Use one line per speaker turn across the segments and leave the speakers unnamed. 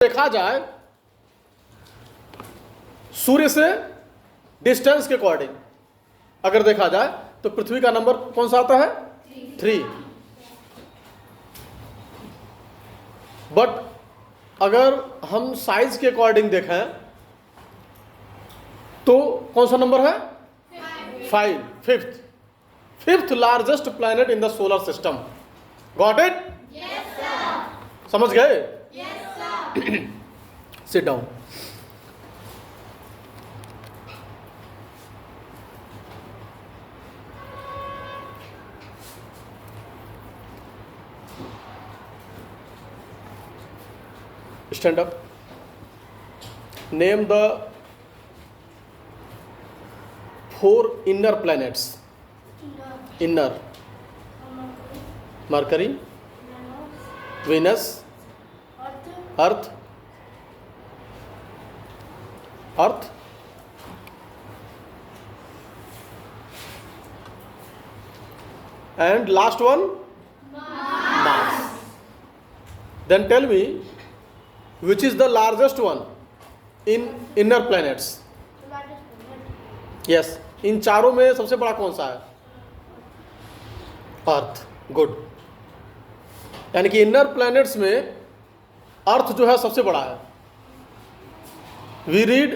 देखा जाए सूर्य से डिस्टेंस के अकॉर्डिंग अगर देखा जाए तो पृथ्वी का नंबर कौन सा आता है? 3। बट अगर हम साइज के अकॉर्डिंग देखें तो कौन सा नंबर है? 5। Fifth largest planet in the solar system. Got it? समझ गए? Sit down. Stand up. Name the 4 inner planets. Inner. Mercury, Venus, Earth, and last one, Mars. Then tell me, which is the largest one in inner planets? Yes, इन चारों में सबसे बड़ा कौन सा है? अर्थ। Good. यानी कि इनर प्लैनेट्स में अर्थ जो है सबसे बड़ा है। We read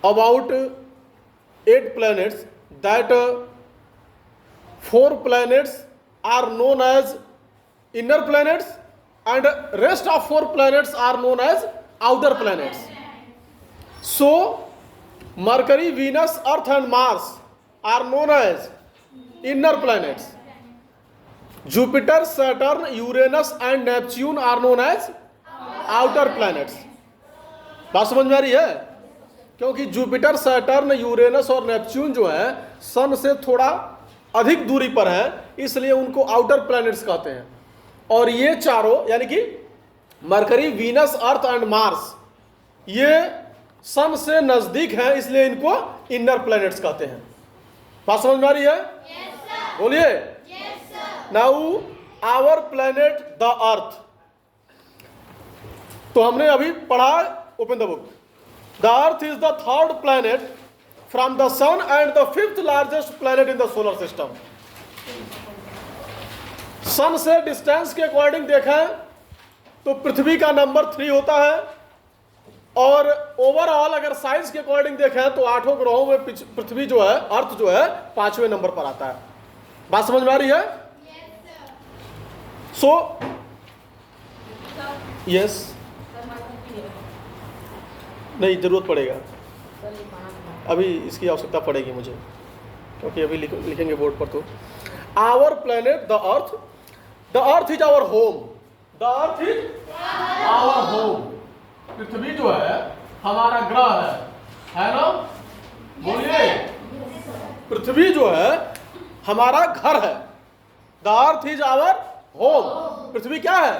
about 8 planets, that 4 planets are known as inner planets and rest of 4 planets are known as outer planets. So Mercury, Venus, Earth and Mars are known as inner planets. Jupiter, Saturn, Uranus and Neptune are known as outer planets. बात समझ में आ रही है? क्योंकि Jupiter, Saturn, Uranus और Neptune जो है सन से थोड़ा अधिक दूरी पर है, इसलिए उनको आउटर प्लैनेट्स कहते हैं। और ये चारों यानी कि mercury, Venus, earth and Mars ये सन से नजदीक हैं, इसलिए इनको इनर प्लैनेट्स कहते हैं। बात समझ में आ रही है? बोलिए। Now our planet the earth. तो हमने अभी पढ़ा, open the book. The earth is the 3rd planet from the sun and the 5th largest planet in the solar system. सन से डिस्टेंस के अकॉर्डिंग देखें तो पृथ्वी का नंबर 3 होता है, और ओवरऑल अगर साइज के अकॉर्डिंग देखें तो 8 ग्रहों में पृथ्वी जो है, अर्थ जो है 5वें नंबर पर आता है। बात समझ में आ रही है? सो यस, नहीं जरूरत पड़ेगा, अभी इसकी आवश्यकता पड़ेगी मुझे, क्योंकि अभी लिखेंगे बोर्ड पर। तो our planet the earth is our home. The earth is our home. पृथ्वी जो है हमारा ग्रह है ना? बोलिए। पृथ्वी जो है हमारा घर है। The earth is our home. पृथ्वी क्या है?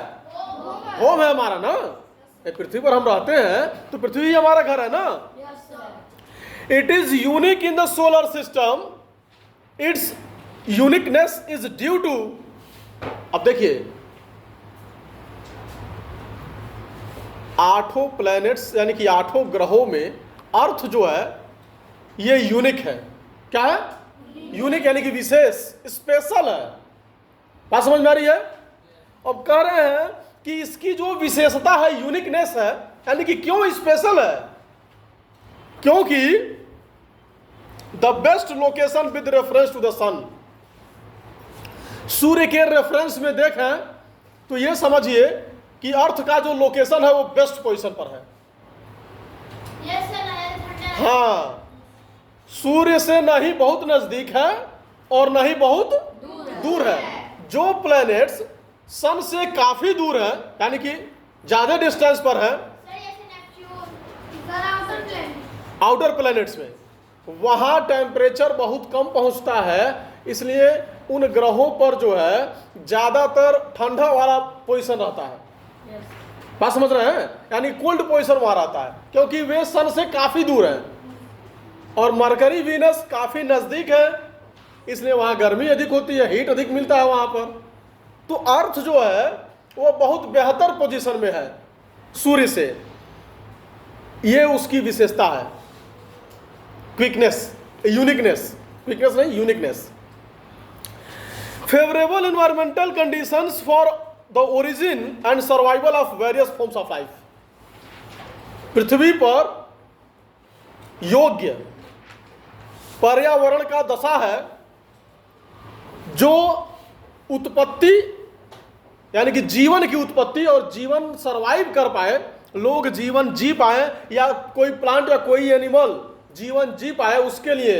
होम है हमारा ना। पृथ्वी पर हम रहते हैं तो पृथ्वी हमारा घर है ना। It is unique in the solar system. Its uniqueness is due to, अब देखिए 8 प्लैनेट्स यानी कि 8 ग्रहों में अर्थ जो है ये यूनिक है। क्या है? यूनिक यानी कि विशेष, स्पेशल है। बात समझ में आ रही है? अब कह रहे हैं कि इसकी जो विशेषता है, यूनिकनेस है, यानी कि क्यों स्पेशल है? क्योंकि the best location with reference to the sun. सूर्य के रेफरेंस में देखें तो यह समझिए कि अर्थ का जो लोकेशन है वो बेस्ट पोजीशन पर है। हाँ, सूर्य से न ही बहुत नजदीक है और न ही बहुत दूर है। जो प्लैनेट्स सन से काफी दूर है, यानी कि ज्यादा डिस्टेंस पर है, आउटर प्लैनेट्स में, वहां टेम्परेचर बहुत कम पहुंचता है, इसलिए उन ग्रहों पर जो है ज्यादातर ठंडा वाला पोजीशन रहता है। बात समझ रहे हैं? यानी कोल्ड पोजीशन वहां रहता है, क्योंकि वे सन से काफी दूर है। और मरकरी, वीनस काफी नजदीक है, इसलिए वहां गर्मी अधिक होती है, हीट अधिक मिलता है वहां पर। तो अर्थ जो है वो बहुत बेहतर पोजीशन में है, सूर्य से। ये उसकी विशेषता है, क्विकनेस, यूनिकनेस, क्विकनेस नहीं, uniqueness. Favourable environmental conditions for the origin and survival of various forms of life. पृथ्वी पर योग्य पर्यावरण का दशा है जो उत्पत्ति यानी कि जीवन की उत्पत्ति और जीवन सरवाइव कर पाए, लोग जीवन जी पाए, या कोई प्लांट या कोई एनिमल जीवन जी पाए, उसके लिए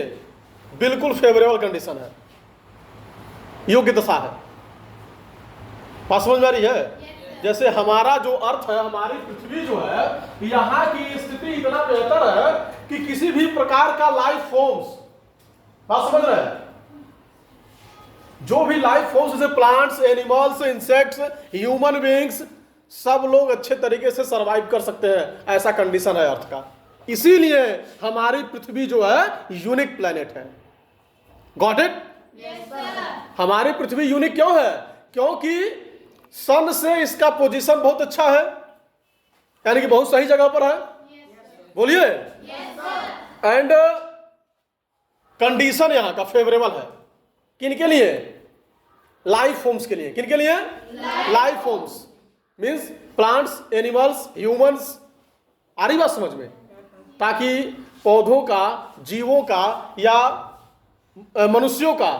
बिल्कुल फेवरेबल कंडीशन है, योग्य दशा है। बात समझ में आ रही है? जैसे हमारा जो अर्थ है, हमारी पृथ्वी जो है, यहाँ की स्थिति इतना बेहतर है कि किसी भी प्रकार का लाइफ फॉर्म्स, बात समझ रहे हैं, जो भी लाइफ फॉर्म्स जैसे plants, animals, insects, human beings, सब लोग अच्छे तरीके से सरवाइव कर सकते हैं, ऐसा कंडीशन है अर्थ का। इसीलिए हमारी पृथ्वी जो है यूनिक प्लेनेट है। Got it? हमारी पृथ्वी यूनिक क्यों है? क्योंकि सन से इसका पोजीशन बहुत अच्छा है, यानी कि बहुत सही जगह पर है। बोलिए। एंड कंडीशन यहां का फेवरेबल है। किनके लिए? लाइफ फॉर्म्स के लिए। किनके लिए? Life forms means plants, animals, humans. आ रही बात समझ में? ताकि पौधों का, जीवों का या मनुष्यों का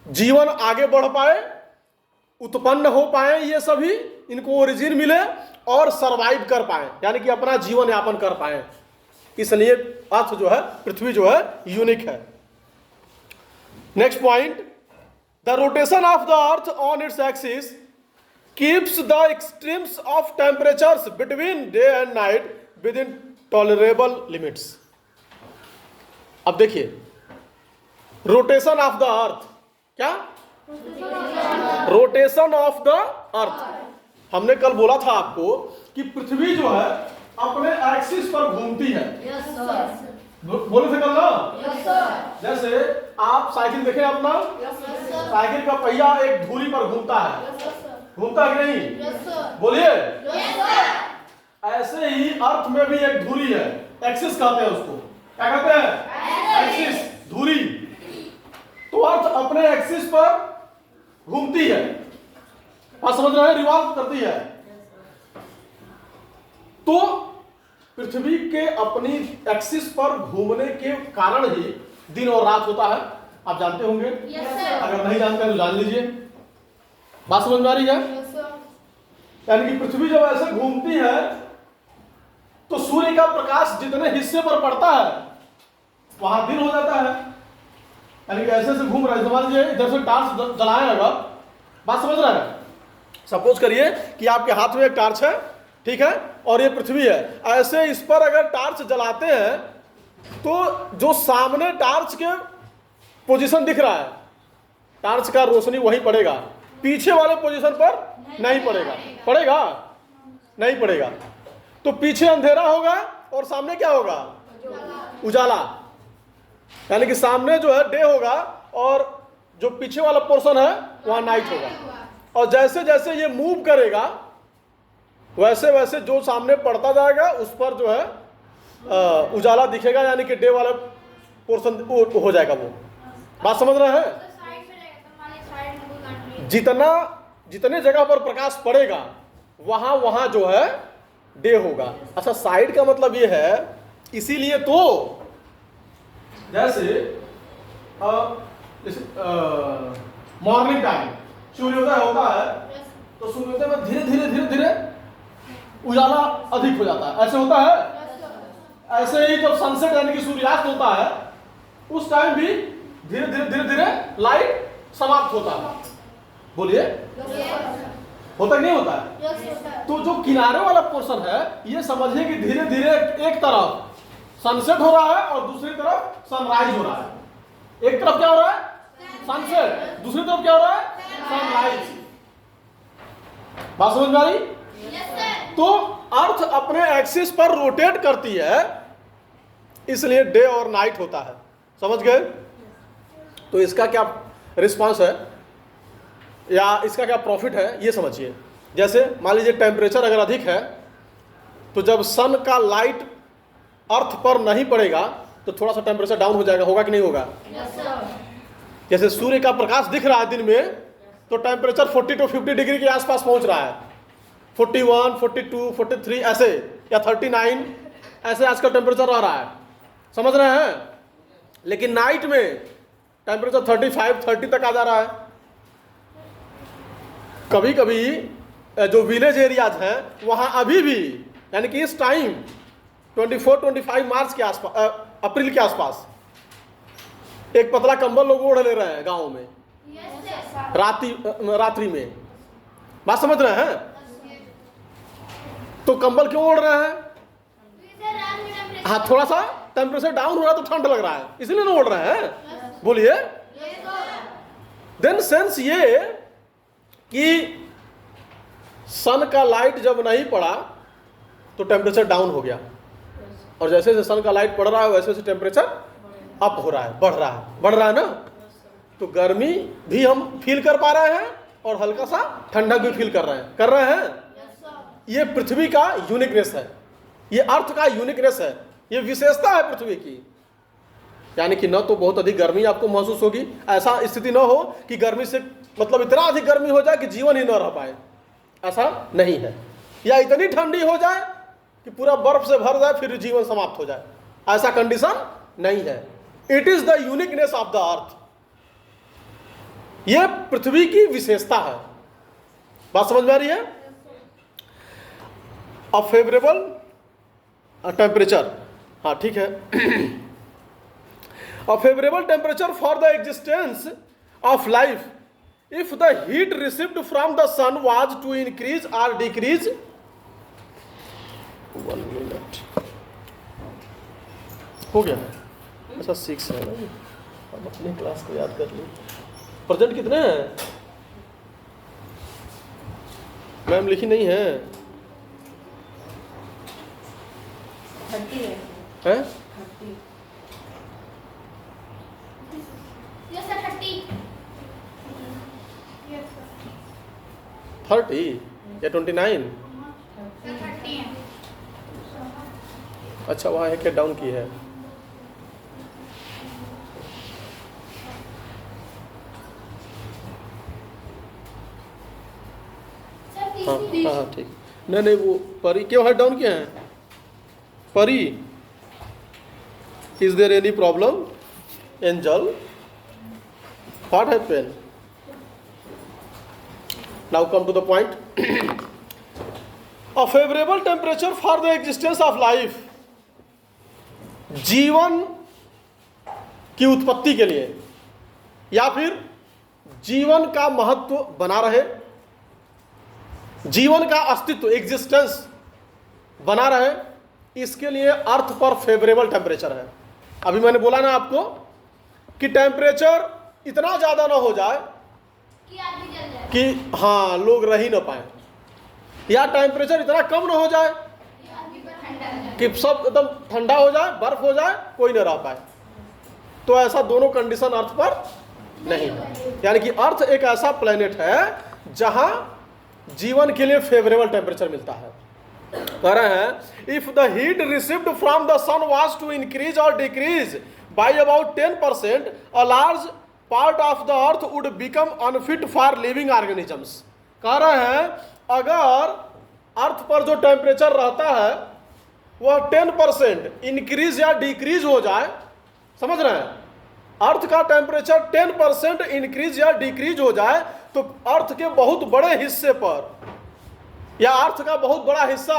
जीवन आगे बढ़ पाए, उत्पन्न हो पाए, ये सभी इनको ओरिजिन मिले और सरवाइव कर पाए, यानी कि अपना जीवन यापन कर पाए। इसलिए अर्थ जो है, पृथ्वी जो है, यूनिक है। Next point, the rotation of the earth on its axis keeps the extremes of temperatures between day and night with in tolerable limits. अब देखिए, रोटेशन ऑफ द अर्थ, क्या? रोटेशन ऑफ द अर्थ। हमने कल बोला था आपको कि पृथ्वी जो है अपने एक्सिस पर घूमती है। बोले थे कल ना? जैसे आप साइकिल देखें अपना, साइकिल का पहिया एक धुरी पर घूमता है, घूमता है कि नहीं? बोलिए। ऐसे ही अर्थ में भी एक धुरी है, एक्सिस कहते हैं उसको। क्या कहते हैं? एक्सिस, धुरी। तो अर्थ अपने एक्सिस पर घूमती है, आप समझ रहे हैं? रिवॉल्व करती है। तो पृथ्वी के अपनी एक्सिस पर घूमने के कारण ही दिन और रात होता है। आप जानते होंगे। अगर नहीं जानते तो जान लीजिए। बात समझ में आ रही है? यानी कि पृथ्वी जब ऐसे घूमती है तो सूर्य का प्रकाश जितने हिस्से पर पड़ता है वहां दिन हो जाता है। यानी कि ऐसे से घूम रहा है, समझ लीजिए इधर से टार्च जलाए अगर, बात समझ रहे हैं? सपोज करिए कि आपके हाथ में एक टार्च है, ठीक है, और ये पृथ्वी है। ऐसे इस पर अगर टार्च जलाते हैं तो जो सामने टार्च के पोजीशन दिख रहा है, टार्च का रोशनी वहीं पड़ेगा, पीछे वाले पोजीशन पर नहीं पड़ेगा। पड़ेगा? नहीं पड़ेगा। तो पीछे अंधेरा होगा और सामने क्या होगा? उजाला। यानी कि सामने जो है डे होगा और जो पीछे वाला पोर्शन है वहां नाइट होगा। और जैसे जैसे ये मूव करेगा वैसे वैसे जो सामने पड़ता जाएगा उस पर जो है उजाला दिखेगा, यानी कि डे वाला पोर्शन हो जाएगा वो। बात समझ रहे हैं? जितने जगह पर प्रकाश पड़ेगा वहां वहां जो है डे होगा। अच्छा, साइड का मतलब ये है, इसीलिए तो जैसे मॉर्निंग टाइम सूर्योदय होता है तो सूर्योदय में धीरे धीरे धीरे धीरे उजाला अधिक हो जाता है। ऐसे होता है। ऐसे ही जब सनसेट यानी कि सूर्यास्त होता है उस टाइम भी धीरे धीरे धीरे धीरे लाइट समाप्त होता है। बोलिए। होता नहीं होता है? तो जो किनारे वाला पोर्शन है ये समझिए कि धीरे धीरे एक तरफ सनसेट हो रहा है और दूसरी तरफ सनराइज हो रहा है। एक तरफ क्या हो रहा है? सनसेट, दूसरी तरफ क्या हो रहा है? सनराइज। बात समझ में आ रही? तो अर्थ अपने एक्सिस पर रोटेट करती है, इसलिए डे और नाइट होता है। समझ गए? तो इसका क्या रिस्पांस है या इसका क्या प्रॉफिट है ये समझिए। जैसे मान लीजिए टेम्परेचर अगर अधिक है तो जब सन का लाइट अर्थ पर नहीं पड़ेगा तो थोड़ा सा टेम्परेचर डाउन हो जाएगा, होगा कि नहीं होगा? जैसे सूर्य का प्रकाश दिख रहा है दिन में तो टेम्परेचर 40 to 50 डिग्री के आसपास पहुंच रहा है, 41, 42, 43 ऐसे, या 39 ऐसे आजकल टेम्परेचर रह रहा है, समझ रहे हैं? लेकिन नाइट में टेम्परेचर 35, 30 तक आ जा रहा है। कभी कभी जो विलेज एरियाज हैं वहां अभी भी, यानी कि इस टाइम 24-25 मार्च के आसपास, अप्रैल के आसपास एक पतला कंबल लोग ओढ़ ले रहे हैं गाँव में रात्रि में। बात समझ रहे हैं? तो कंबल क्यों ओढ़ रहे हैं? हाँ, थोड़ा सा टेम्परेचर डाउन हो रहा है तो ठंड लग रहा है, इसलिए ना ओढ़ रहे हैं। बोलिए। देन सेंस ये कि सन का लाइट जब नहीं पड़ा तो टेम्परेचर डाउन हो गया, और जैसे जैसे सन का लाइट पड़ रहा है वैसे वैसे टेम्परेचर अप हो रहा है, बढ़ रहा है ना। तो गर्मी भी हम फील कर पा रहे हैं और हल्का सा ठंडक भी फील कर रहे हैं। ये पृथ्वी का यूनिकनेस है, ये अर्थ का यूनिकनेस है, ये विशेषता है पृथ्वी की। यानी कि न तो बहुत अधिक गर्मी आपको महसूस होगी, ऐसा स्थिति न हो कि गर्मी से मतलब इतना अधिक गर्मी हो जाए कि जीवन ही न रह पाए, ऐसा नहीं है। या इतनी ठंडी हो जाए कि पूरा बर्फ से भर जाए फिर जीवन समाप्त हो जाए, ऐसा कंडीशन नहीं है। It is the uniqueness of the अर्थ, यह पृथ्वी की विशेषता है। बात समझ में आ रही है? अ फेवरेबल टेम्परेचर, हाँ ठीक है। A favourable temperature for the existence of life if the heat received from the sun was to increase और डिक्रीज। 1 मिनट हो गया, ऐसा 6 है ना। हम अपनी क्लास को याद कर ली। प्रेजेंट कितने हैं मैम? लिखी नहीं है?
30 है।
30 या 29? अच्छा, वहाँ है क्या? डाउन की है? हाँ ठीक। नहीं वो परी क्यों है? डाउन किया है Pari? Is there any problem angel? What happened? Now come to the point. A favourable temperature for the existence of life, जीवन की उत्पत्ति के लिए या फिर जीवन का महत्व बना रहे, जीवन का अस्तित्व एग्जिस्टेंस बना रहे, इसके लिए अर्थ पर फेवरेबल टेम्परेचर है। अभी मैंने बोला ना आपको कि टेम्परेचर इतना ज्यादा ना हो जाए कि हाँ लोग रह ही ना पाए, या टेम्परेचर इतना कम ना हो जाए कि सब एकदम ठंडा हो जाए, बर्फ हो जाए, कोई ना रह पाए। तो ऐसा दोनों कंडीशन अर्थ पर नहीं है। यानी कि अर्थ एक ऐसा प्लेनेट है जहां जीवन के लिए फेवरेबल टेम्परेचर मिलता है। कह रहे हैं if the heat received from the sun was to increase और decrease by about 10%, a large part of the earth would become unfit for living organisms. कह रहे हैं अगर अर्थ पर जो टेम्परेचर रहता है वह 10% इंक्रीज या डिक्रीज हो जाए, समझ रहे हैं? अर्थ का टेम्परेचर 10% इंक्रीज या डिक्रीज हो जाए तो अर्थ के बहुत बड़े हिस्से पर या अर्थ का बहुत बड़ा हिस्सा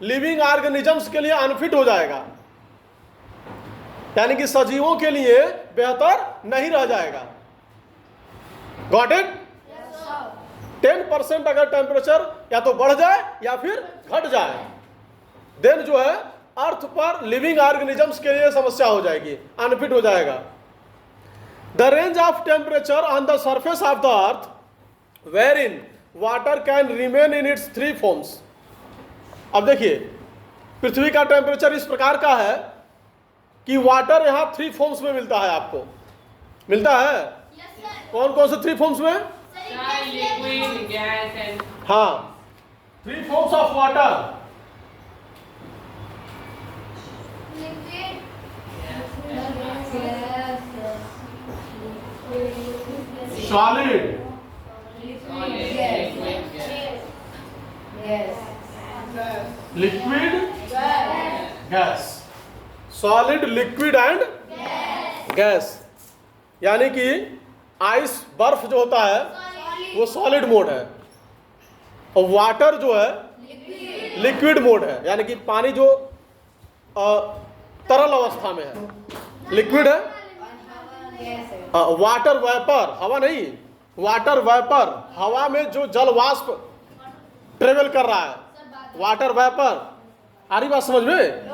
लिविंग ऑर्गेनिजम्स के लिए अनफिट हो जाएगा, यानी कि सजीवों के लिए बेहतर नहीं रह जाएगा। Got it? 10% अगर टेम्परेचर या तो बढ़ जाए या फिर घट जाए, देन जो है अर्थ पर लिविंग ऑर्गेनिजम्स के लिए समस्या हो जाएगी, अनफिट हो जाएगा। The range of temperature on the surface of the earth wherein water can remain in its 3 forms। अब देखिए पृथ्वी का टेम्परेचर इस प्रकार का है कि वाटर यहां 3 फॉर्म्स में मिलता है, आपको मिलता है। कौन कौन से 3 फॉर्म्स में?
लिक्विड, गैस एंड
हाँ, 3 forms of water. Solid, liquid, gas. Solid, liquid and gas. यानी कि आइस, बर्फ जो होता है वो सॉलिड मोड है, और वाटर जो है लिक्विड मोड है, यानी कि पानी जो तरल अवस्था में है, लिक्विड है। वाटर वेपर, हवा नहीं, वाटर वेपर, हवा में जो जल वाष्प ट्रेवल कर रहा है, वाटर वेपर। आ रही बात समझ में?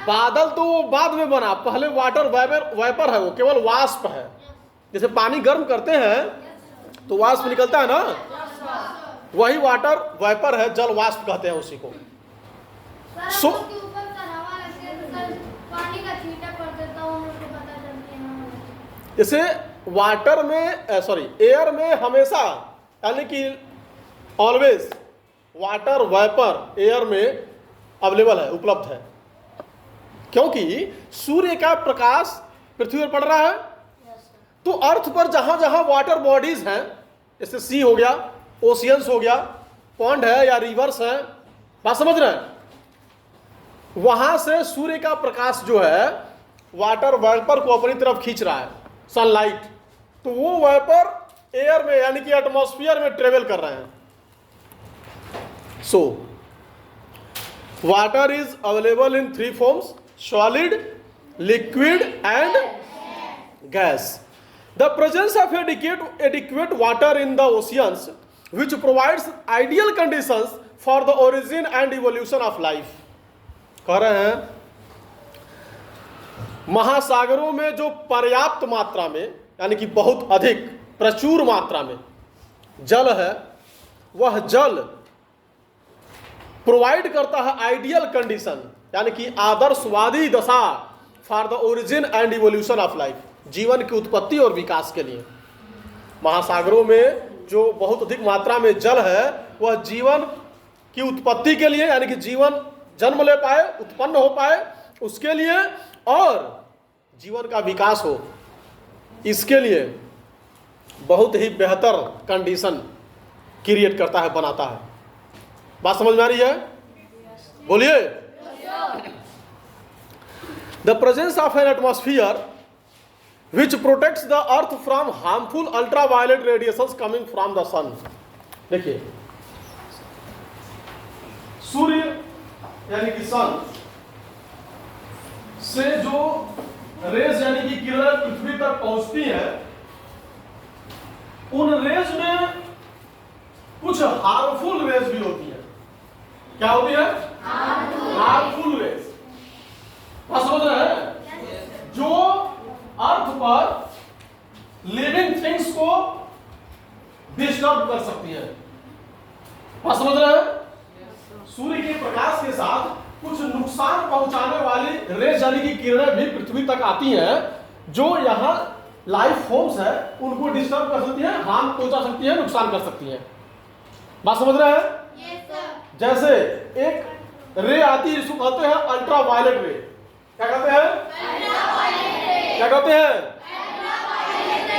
बादल तो वो बाद में बना, पहले वाटर वेपर है, वो केवल वाष्प है। जैसे पानी गर्म करते हैं तो वाष्प निकलता है ना, वही वाटर वेपर है, जल वाष्प कहते हैं उसी को। जैसे वाटर में एयर में हमेशा, यानी कि ऑलवेज वाटर वेपर एयर में अवेलेबल है, उपलब्ध है, क्योंकि सूर्य का प्रकाश पृथ्वी पर पड़ रहा है। तो अर्थ पर जहां जहां वाटर बॉडीज हैं, जैसे सी हो गया, ओशियंस हो गया, पॉन्ड है या रिवर्स है, बात समझ रहे हैं, वहां से सूर्य का प्रकाश जो है वाटर वेपर को अपनी तरफ खींच रहा है, सनलाइट। तो वो वेपर एयर में, यानी कि एटमॉस्फेयर में ट्रेवल कर रहे हैं। So water is available in 3 forms: solid, liquid and gas. The presence of adequate water in the oceans, which provides ideal conditions for the origin and evolution of life. कह रहे हैं महासागरों में जो पर्याप्त मात्रा में, यानी कि बहुत अधिक, प्रचुर मात्रा में जल है, वह जल प्रोवाइड करता है आइडियल कंडीशन, यानी कि आदर्शवादी दशा for the origin and evolution of life, जीवन की उत्पत्ति और विकास के लिए। महासागरों में जो बहुत अधिक मात्रा में जल है, वह जीवन की उत्पत्ति के लिए, यानी कि जीवन जन्म ले पाए, उत्पन्न हो पाए, उसके लिए, और जीवन का विकास हो, इसके लिए बहुत ही बेहतर कंडीशन क्रिएट करता है, बनाता है। बात समझ में आ रही है? बोलिए। The presence of an atmosphere which protects the earth from harmful ultraviolet radiations coming from the sun. देखिए, सूर्य यानी कि सन से जो रेज यानी कि किरण पृथ्वी तक पहुंचती है, उन रेज में कुछ हार्मफुल रेज भी होती है। क्या होती है? Harmful rays. बात समझ रहे हैं? जो अर्थ पर लिविंग थिंग्स को डिस्टर्ब कर सकती है। बात समझ रहे हैं? सूर्य के प्रकाश के साथ कुछ नुकसान पहुंचाने वाली रेज यानी कि किरणें भी पृथ्वी तक आती हैं, जो यहाँ लाइफ फॉर्म्स है उनको डिस्टर्ब कर सकती है, हार्म पहुंचा सकती है, नुकसान कर सकती है। बात समझ रहे हैं? जैसे एक रे आती है जिसको कहते हैं अल्ट्रा वायलेट रे। क्या कहते हैं? क्या कहते हैं?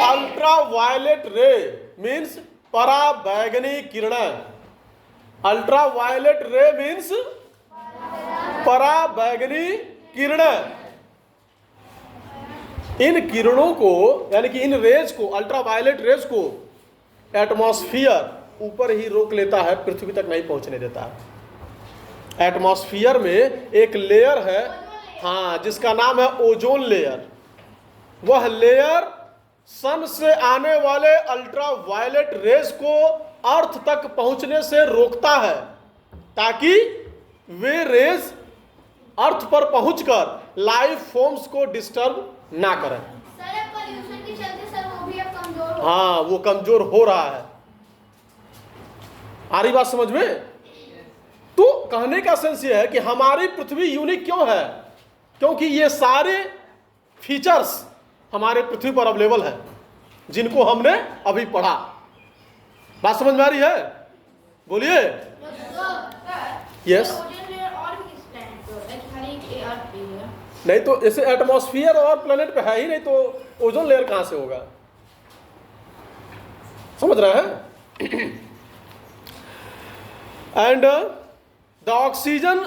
अल्ट्रा वायलेट रे मीन्स पराबैंगनी किरणें। अल्ट्रा वायलेट रे मीन्स पराबैंगनी किरणें। इन किरणों को, यानी कि इन रेज को, अल्ट्रा वायलेट रेज को एटमॉस्फेयर ऊपर ही रोक लेता है, पृथ्वी तक नहीं पहुंचने देता है। एटमॉस्फेयर में एक लेयर है, हाँ, जिसका नाम है ओजोन लेयर। वह लेयर सन से आने वाले अल्ट्रा वायलेट रेज को अर्थ तक पहुंचने से रोकता है, ताकि वे रेज अर्थ पर पहुंचकर लाइफ फॉर्म्स को डिस्टर्ब ना करें।
सर, पोल्यूशन के चलते सर वो भी अब कमजोर हो,
हाँ, वो कमजोर हो रहा है। आ रही बात समझ में? तो कहने का सेंस ये है कि हमारी पृथ्वी यूनिक क्यों है? क्योंकि ये सारे फीचर्स हमारे पृथ्वी पर अवेलेबल है, जिनको हमने अभी पढ़ा। बात समझ में आ रही है? बोलिए। यस
ओजोन लेयर और भी किस प्लैनेट पे होता है कि खाली अर्थ पे ही है?
नहीं तो जैसे एटमॉस्फेयर और प्लेनेट पे है ही नहीं तो ओजोन लेयर कहाँ से होगा? समझ रहे हैं? And the oxygen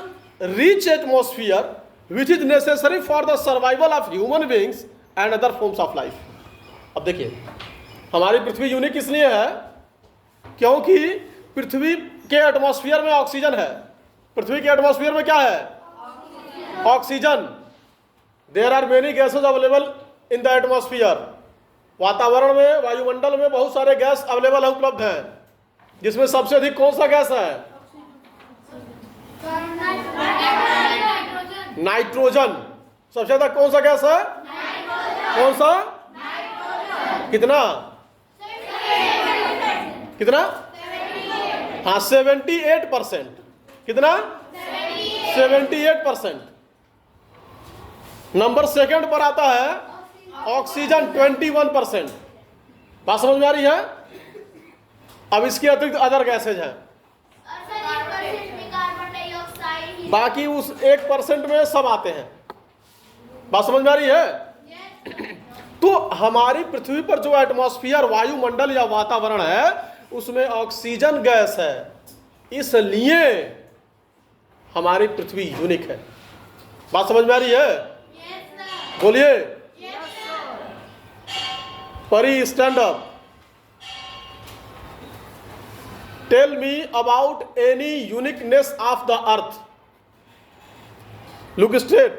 rich atmosphere which is necessary for the survival of human beings and other forms of life. अब देखिए, हमारी पृथ्वी यूनिक इसलिए है क्योंकि पृथ्वी के एटमॉस्फेयर में ऑक्सीजन है। पृथ्वी के एटमॉस्फेयर में क्या है? Oxygen. There are many gases available in the atmosphere. वातावरण में, वायुमंडल में बहुत सारे गैस अवेलेबल है, उपलब्ध हैं, जिसमें सबसे अधिक कौन सा गैस है? नाइट्रोजन। सबसे ज्यादा कौन सा गैस है? कौन सा? कितना कितना? हाँ 78%। कितना? 78%। नंबर सेकंड पर आता है ऑक्सीजन 21%। बात समझ में आ रही है? अब इसके अतिरिक्त अदर गैसेज हैं, बाकी उस 1% में सब आते हैं। बात समझ में आ रही है? तो हमारी पृथ्वी पर जो एटमॉस्फेयर, वायुमंडल या वातावरण है, उसमें ऑक्सीजन गैस है, इसलिए हमारी पृथ्वी यूनिक है। बात समझ में आ रही है? बोलिए। Pari stand up. Tell me about any uniqueness of the earth. Look straight,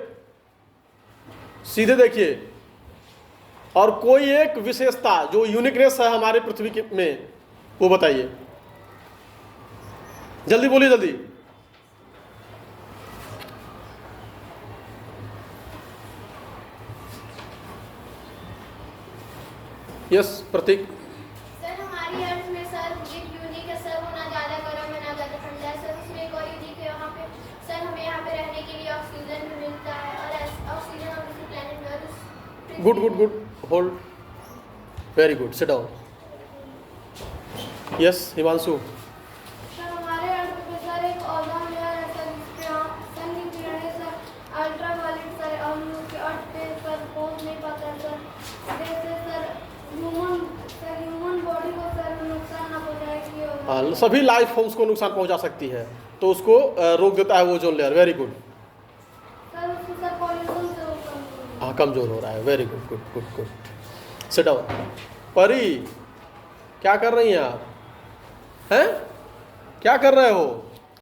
सीधे देखिए, और कोई एक विशेषता जो यूनिकनेस है हमारे पृथ्वी के में, वो बताइए। जल्दी बोलिए, जल्दी। यस प्रतीक।
सर हमारी अर्थ में सर एक यूनिक है सर, वो ना ज़्यादा गर्म है ना ज़्यादा ठंडा है सर। उसमें एक और यूनिक है, यहाँ पे सर हमें यहाँ पे रहने के लिए ऑक्सीजन भी मिलता है, और ऑक्सीजन हम इसी प्लेनेट में।
Good good good, hold, very good, sit down. Yes Himanshu.
Sir हमारे अर्थ पे सर एक ओजोन लेयर है सर, जिसपे सन की किरणें सर अल्ट्रावायलेट सर हम लोग के अर्थ पे सर पहुंच नहीं पाता है सर। जैसे सर ह्यूमन बॉडी को सर नुकसान ना पहुंचाए कि
हाँ, सभी लाइफ फॉर्म्स को नुकसान पहुंचा सकती है, तो उसको रोक देता है वो ozone layer. Very good.
Sir उसको सर पॉल्यूशन से वो
हाँ कमजोर हो रहा है। Very good good good good. Sit down. परी, क्या कर रही हैं आप? हैं? क्या कर रहे हो?